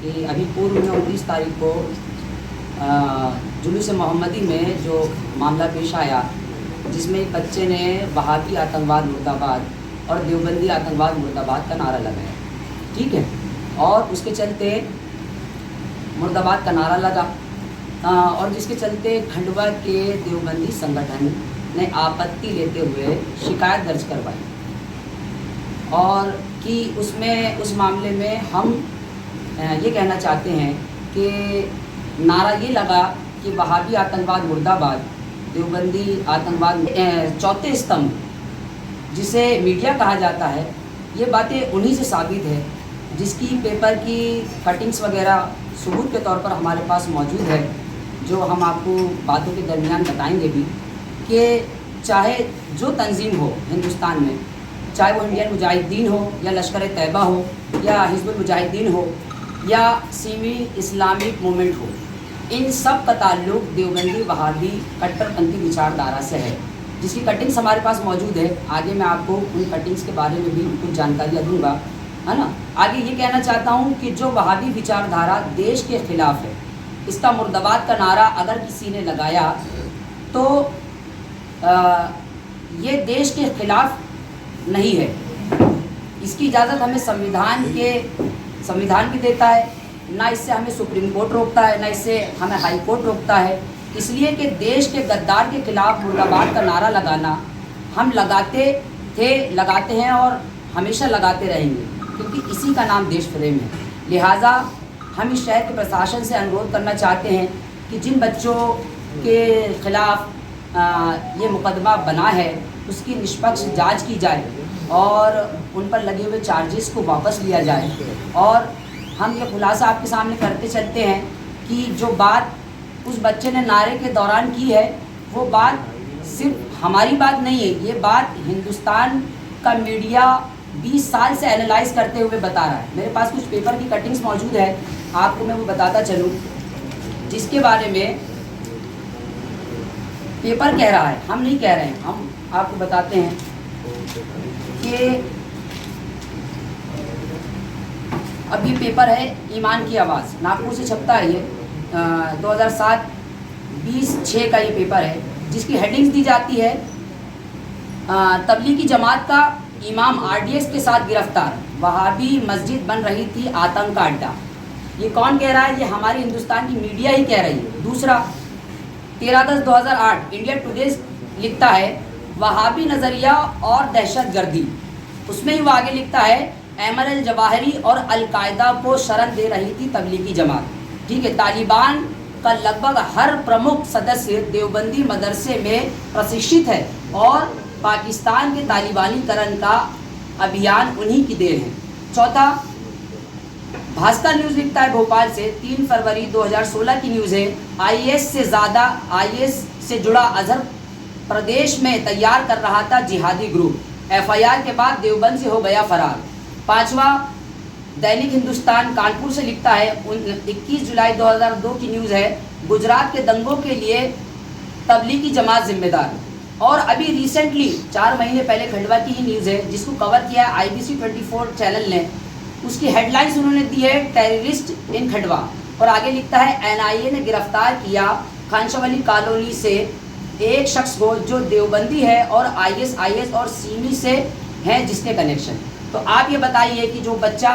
कि अभी पूर्व में 29 तारीख को जुलूस मोहम्मदी में जो मामला पेश आया, जिसमें एक बच्चे ने वहाबी आतंकवाद मुर्दाबाद और देवबंदी आतंकवाद मुर्दाबाद का नारा लगाया, ठीक है। और उसके चलते मुर्दाबाद का नारा लगा और जिसके चलते खंडवा के देवबंदी संगठन ने आपत्ति लेते हुए शिकायत दर्ज करवाई और कि उस मामले में हम ये कहना चाहते हैं कि नारा ये लगा कि वहाबी आतंकवाद मुर्दाबाद, देवबंदी आतंकवाद, चौथे स्तंभ जिसे मीडिया कहा जाता है, ये बातें उन्हीं से साबित है जिसकी पेपर की कटिंग्स वगैरह सबूत के तौर पर हमारे पास मौजूद है, जो हम आपको बातों के दरमियान बताएंगे भी कि चाहे जो तंजीम हो हिंदुस्तान में, चाहे वो इंडियन मुजाहिदीन हो या लश्कर तैयबा हो या हिज़्बुल मुजाहिदीन हो या सीमी इस्लामिक मूवमेंट हो, इन सब का ताल्लुक देवबंदी वहाबी कट्टरपंथी विचारधारा से है, जिसकी कटिंग्स हमारे पास मौजूद है। आगे मैं आपको उन कटिंग्स के बारे में भी कुछ जानकारियाँ दूंगा, है ना। आगे ये कहना चाहता हूँ कि जो वहाबी विचारधारा देश के ख़िलाफ़ है, इसका मुर्दाबाद का नारा अगर किसी ने लगाया तो ये देश के ख़िलाफ़ नहीं है। इसकी इजाज़त हमें संविधान भी देता है, ना इससे हमें सुप्रीम कोर्ट रोकता है, ना इससे हमें हाई कोर्ट रोकता है। इसलिए कि देश के गद्दार के ख़िलाफ़ मुर्दाबाद का नारा लगाना हम लगाते हैं और हमेशा लगाते रहेंगे, क्योंकि इसी का नाम देश प्रेम है। लिहाजा हम इस शहर के प्रशासन से अनुरोध करना चाहते हैं कि जिन बच्चों के ख़िलाफ़ ये मुकदमा बना है उसकी निष्पक्ष जांच की जाए और उन पर लगे हुए चार्जेस को वापस लिया जाए। और हम ये खुलासा आपके सामने करते चलते हैं कि जो बात उस बच्चे ने नारे के दौरान की है, वो बात सिर्फ हमारी बात नहीं है, ये बात हिंदुस्तान का मीडिया 20 साल से एनालाइज करते हुए बता रहा है। मेरे पास कुछ पेपर की कटिंग्स मौजूद है, आपको मैं वो बताता चलूँ, जिसके बारे में पेपर कह रहा है, हम नहीं कह रहे हैं, हम आपको बताते हैं कि अब ये पेपर है ईमान की आवाज़, नागपुर से छपता है ये 2007 20/6 का ये पेपर है, जिसकी हेडिंग्स दी जाती है तबलीगी जमात का इमाम RDS के साथ गिरफ्तार, वहाबी मस्जिद बन रही थी आतंक का अड्डा। ये कौन कह रहा है? ये हमारी हिंदुस्तान की मीडिया ही कह रही है। दूसरा 13/10/2008 इंडिया टुडे लिखता है वहाबी नज़रिया और दहशतगर्दी, उसमें ही वो आगे लिखता है अमर अल जवाहरी और अलकायदा को शरण दे रही थी तबलीगी जमात, ठीक है। तालिबान का लगभग हर प्रमुख सदस्य देवबंदी मदरसे में प्रशिक्षित है और पाकिस्तान के तालिबानीकरण का अभियान उन्हीं की देन है। चौथा, भास्कर न्यूज़ लिखता है भोपाल से 3 फरवरी 2016 की न्यूज़ है, IS से जुड़ा अजहर प्रदेश में तैयार कर रहा था जिहादी ग्रुप, FIR के बाद देवबंद से हो गया फरार। पाँचवा, दैनिक हिंदुस्तान कानपुर से लिखता है 21 जुलाई 2002 की न्यूज़ है, गुजरात के दंगों के लिए तबलीगी जमात जिम्मेदार। और अभी रिसेंटली 4 महीने पहले खंडवा की ही न्यूज़ है, जिसको कवर किया है IBC 24 चैनल ने, उसकी हेडलाइंस उन्होंने दी है टेररिस्ट इन खंडवा, और आगे लिखता है NIA ने गिरफ्तार किया खानशावली कॉलोनी से एक शख्स को जो देवबंदी है और IS और सीमी से हैं जिसके कनेक्शन। तो आप ये बताइए कि जो बच्चा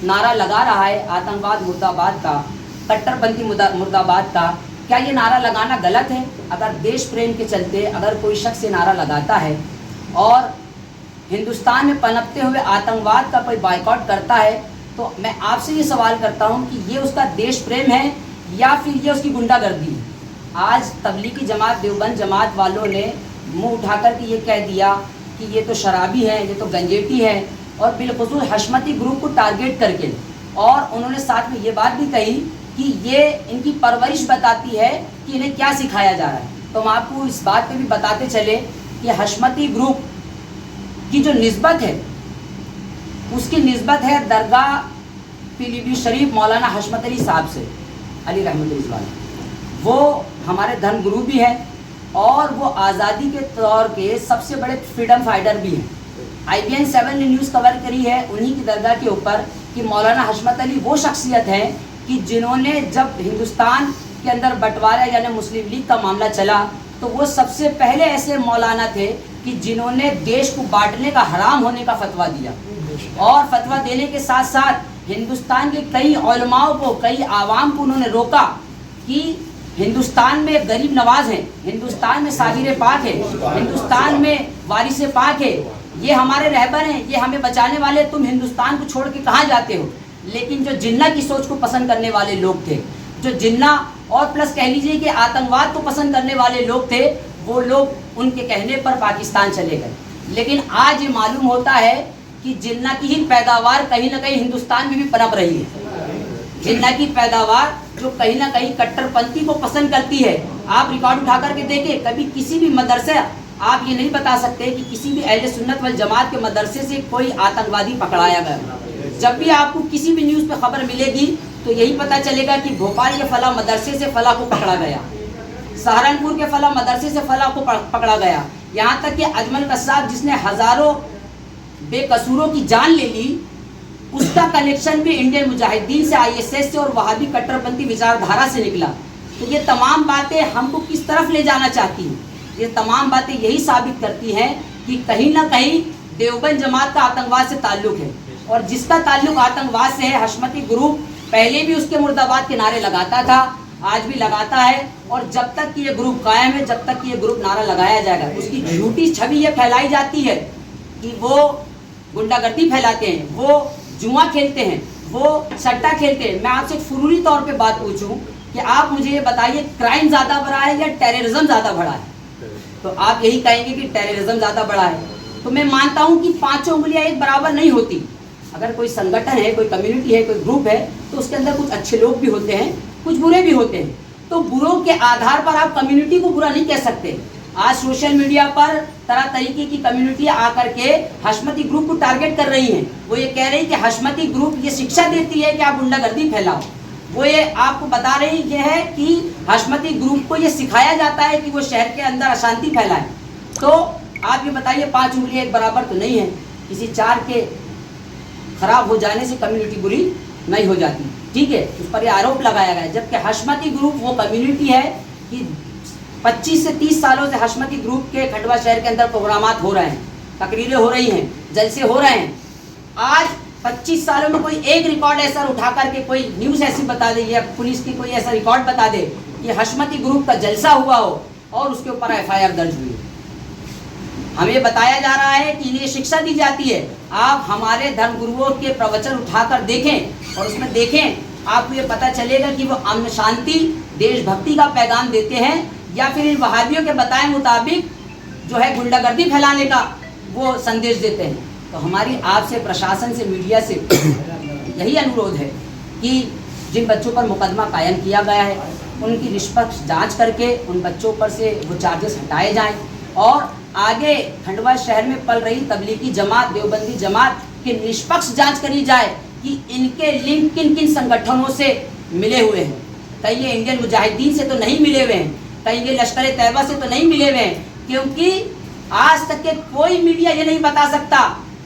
नारा लगा रहा है आतंकवाद मुर्दाबाद का, कट्टरपंथी मुर्दाबाद का, क्या ये नारा लगाना गलत है? अगर देश प्रेम के चलते अगर कोई शख्स ये नारा लगाता है और हिंदुस्तान में पनपते हुए आतंकवाद का कोई बायकॉट करता है, तो मैं आपसे ये सवाल करता हूँ कि ये उसका देश प्रेम है या फिर ये उसकी गुंडागर्दी है? आज तबलीगी जमात देवबंद जमात वालों ने मुंह उठाकर के ये कह दिया कि ये तो शराबी है, ये तो गंजेटी है, और बिलखुसूस हशमती ग्रुप को टारगेट करके, और उन्होंने साथ में ये बात भी कही कि ये इनकी परवरिश बताती है कि इन्हें क्या सिखाया जा रहा है। तो हम आपको इस बात पे भी बताते चले कि हशमती ग्रुप की जो निस्बत है, उसकी निस्बत है दरगाह पीलीभीत शरीफ मौलाना हशमत अली साहब से, अली रहमतुल्लाह। वो हमारे धर्म गुरु भी हैं और वो आज़ादी के तौर के सबसे बड़े फ्रीडम फाइटर भी हैं। IBN 7 ने न्यूज़ कवर करी है उन्हीं की दरगाह के ऊपर कि मौलाना हशमत अली वो शख्सियत हैं कि जिन्होंने जब हिंदुस्तान के अंदर बंटवारा यानी मुस्लिम लीग का मामला चला तो वो सबसे पहले ऐसे मौलाना थे कि जिन्होंने देश को बांटने का हराम होने का फतवा दिया, और फतवा देने के साथ साथ हिंदुस्तान के कई उलमाओं को, कई आवाम को उन्होंने रोका कि हिंदुस्तान में गरीब नवाज हैं, हिंदुस्तान में साहिर पाक है, हिंदुस्तान में वारिस पाक है, ये हमारे रहबर हैं, ये हमें बचाने वाले, तुम हिंदुस्तान को छोड़ के कहाँ जाते हो। लेकिन जो जिन्ना की सोच को पसंद करने वाले लोग थे, जो जिन्ना और प्लस कह लीजिए कि आतंकवाद को पसंद करने वाले लोग थे, वो लोग उनके कहने पर पाकिस्तान चले गए। लेकिन आज ये मालूम होता है कि जिन्ना की ही पैदावार कहीं ना कहीं हिंदुस्तान में भी पनप रही है। जिन्ना की पैदावार जो कहीं ना कहीं कट्टरपंथी को पसंद करती है। आप रिकॉर्ड उठा करके देखें, कभी किसी भी मदरसे आप ये नहीं बता सकते कि किसी भी अहले सुन्नत वल जमात के मदरसे से कोई आतंकवादी पकड़ाया गया। जब भी आपको किसी भी न्यूज़ पे खबर मिलेगी तो यही पता चलेगा कि भोपाल के फला मदरसे से फला को पकड़ा गया, सहारनपुर के फला मदरसे से फला को पकड़ा गया, यहाँ तक कि अजमल कसाब जिसने हज़ारों बेकसूरों की जान ले ली, उसका कनेक्शन भी इंडियन मुजाहिदीन से, ISS से और वहाबी कट्टरपंथी विचारधारा से निकला। तो ये तमाम बातें हमको किस तरफ ले जाना चाहती हैं? ये तमाम बातें यही साबित करती हैं कि कहीं ना कहीं देवबंद जमात का आतंकवाद से ताल्लुक़ है, और जिसका ताल्लुक़ आतंकवाद से है, हशमती ग्रुप पहले भी उसके मुर्दाबाद के नारे लगाता था, आज भी लगाता है, और जब तक कि ये ग्रुप कायम है, जब तक कि ये ग्रुप नारा लगाया जाएगा, उसकी झूठी छवि ये फैलाई जाती है कि वो गुंडागर्दी फैलाते हैं, वो जुआ खेलते हैं, वो सट्टा खेलते हैं। मैं आपसे फुरूरी तौर पे बात पूछूं कि आप मुझे ये बताइए, क्राइम ज़्यादा बड़ा है या टेररिज्म ज़्यादा बड़ा है? तो आप यही कहेंगे कि टेररिज्म ज़्यादा बड़ा है। तो मैं मानता हूँ कि पाँचों उंगलियाँ एक बराबर नहीं होती। अगर कोई संगठन है, कोई कम्युनिटी है, कोई ग्रुप है, तो उसके अंदर कुछ अच्छे लोग भी होते हैं, कुछ बुरे भी होते हैं। तो बुरों के आधार पर आप कम्युनिटी को बुरा नहीं कह सकते। आज सोशल मीडिया पर तरह तरीके की कम्युनिटी आकर के हशमती ग्रुप को टारगेट कर रही हैं। वो ये कह रही कि हशमती ग्रुप ये शिक्षा देती है कि आप गुंडागर्दी फैलाओ। वो ये आपको बता रही ये है कि हशमती ग्रुप को ये सिखाया जाता है कि वो शहर के अंदर अशांति फैलाए। तो आप ये बताइए, पाँच उंगलियां एक बराबर तो नहीं है। किसी चार के खराब हो जाने से कम्युनिटी बुरी नहीं हो जाती, ठीक है? उस पर ये आरोप लगाया गया, जबकि हशमती ग्रुप वो कम्युनिटी है कि 25 से 30 सालों से हशमती ग्रुप के खंडवा शहर के अंदर प्रोग्रामात हो रहे हैं, तकरीरें हो रही हैं, जलसे हो रहे हैं। आज 25 सालों में कोई एक रिकॉर्ड ऐसा उठा करके कोई न्यूज़ ऐसी बता दे या पुलिस की कोई ऐसा रिकॉर्ड बता दे कि हशमती ग्रुप का जलसा हुआ हो और उसके ऊपर FIR दर्ज हुई। हमें बताया जा रहा है कि इन्हें शिक्षा दी जाती है। आप हमारे धर्मगुरुओं के प्रवचन उठाकर देखें और उसमें देखें, आपको ये पता चलेगा कि वो अमन शांति देशभक्ति का पैगाम देते हैं या फिर इन वहाबियों के बताए मुताबिक जो है गुंडागर्दी फैलाने का वो संदेश देते हैं। तो हमारी आपसे, प्रशासन से, मीडिया से यही अनुरोध है कि जिन बच्चों पर मुकदमा कायम किया गया है उनकी निष्पक्ष जांच करके उन बच्चों पर से वो चार्जेस हटाए जाएं और आगे खंडवा शहर में पल रही तबलीगी जमात, देवबंदी जमात की निष्पक्ष जांच करी जाए कि इनके लिंक किन किन संगठनों से मिले हुए हैं। कहीं ये इंडियन मुजाहिदीन से तो नहीं मिले हुए हैं, कहीं ये लश्कर तैयबा से तो नहीं मिले हुए हैं, क्योंकि आज तक के कोई मीडिया ये नहीं बता सकता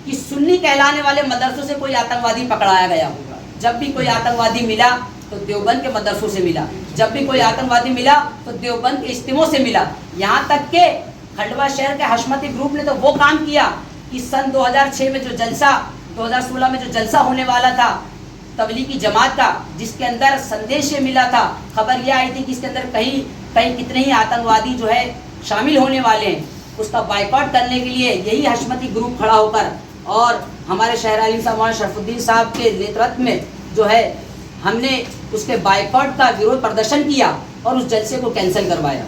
कि सुन्नी कहलाने वाले मदरसों से कोई आतंकवादी पकड़ाया गया होगा। जब भी कोई आतंकवादी मिला तो देवबंद के मदरसों से मिला, जब भी कोई आतंकवादी मिला तो देवबंद के इज्तिमों से मिला। यहाँ तक के खंडवा शहर के हशमती ग्रुप ने तो वो काम किया कि सन 2006 में जो जलसा, 2016 में जो जलसा होने वाला था तबलीगी जमात का, जिसके अंदर संदेश ये मिला था, खबर ये आई थी कि इसके अंदर कहीं कहीं कितने ही आतंकवादी जो है शामिल होने वाले हैं, उसका बाइकआउट करने के लिए यही हशमती ग्रुप खड़ा होकर और हमारे शहर आलिम साहब मौलाना शरफुद्दीन साहब के नेतृत्व में जो है हमने उसके बाइकआउट का विरोध प्रदर्शन किया और उस जलसे को कैंसिल करवाया।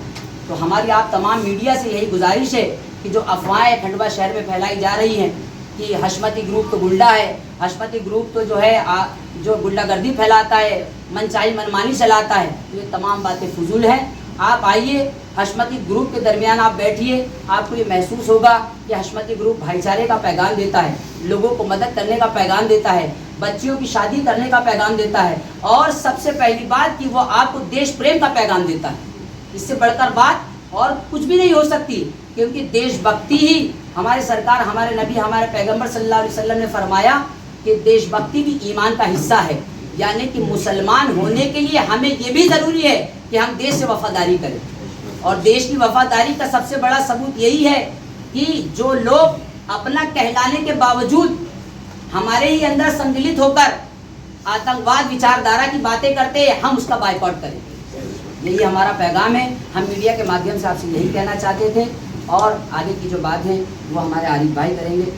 तो हमारी आप तमाम मीडिया से यही गुजारिश है कि जो अफवाहें खंडवा शहर में फैलाई जा रही हैं कि हशमती ग्रुप तो गुंडा है, हशमती ग्रुप तो जो है जो गुंडागर्दी फैलाता है, मनचाही मनमानी चलाता है, तो ये तमाम बातें फजूल हैं। आप आइए, हशमती ग्रुप के दरमियान आप बैठिए, आपको ये महसूस होगा कि हशमती ग्रुप भाईचारे का पैगाम देता है, लोगों को मदद करने का पैगाम देता है, बच्चियों की शादी करने का पैगाम देता है, और सबसे पहली बात कि वो आपको देश प्रेम का पैगाम देता है। इससे बढ़कर बात और कुछ भी नहीं हो सकती, क्योंकि देशभक्ति ही हमारे सरकार, हमारे नबी, हमारे पैगंबर सल्लल्लाहु अलैहि वसल्लम ने फरमाया कि देशभक्ति भी ईमान का हिस्सा है। यानी कि मुसलमान होने के लिए हमें ये भी ज़रूरी है कि हम देश से वफादारी करें। और देश की वफादारी का सबसे बड़ा सबूत यही है कि जो लोग अपना कहलाने के बावजूद हमारे ही अंदर सम्मिलित होकर आतंकवाद विचारधारा की बातें करते हैं, हम उसका बायकॉट करें। यही हमारा पैगाम है। हम मीडिया के माध्यम से आपसे यही कहना चाहते थे, और आगे की जो बात है वो हमारे आरिफ भाई करेंगे।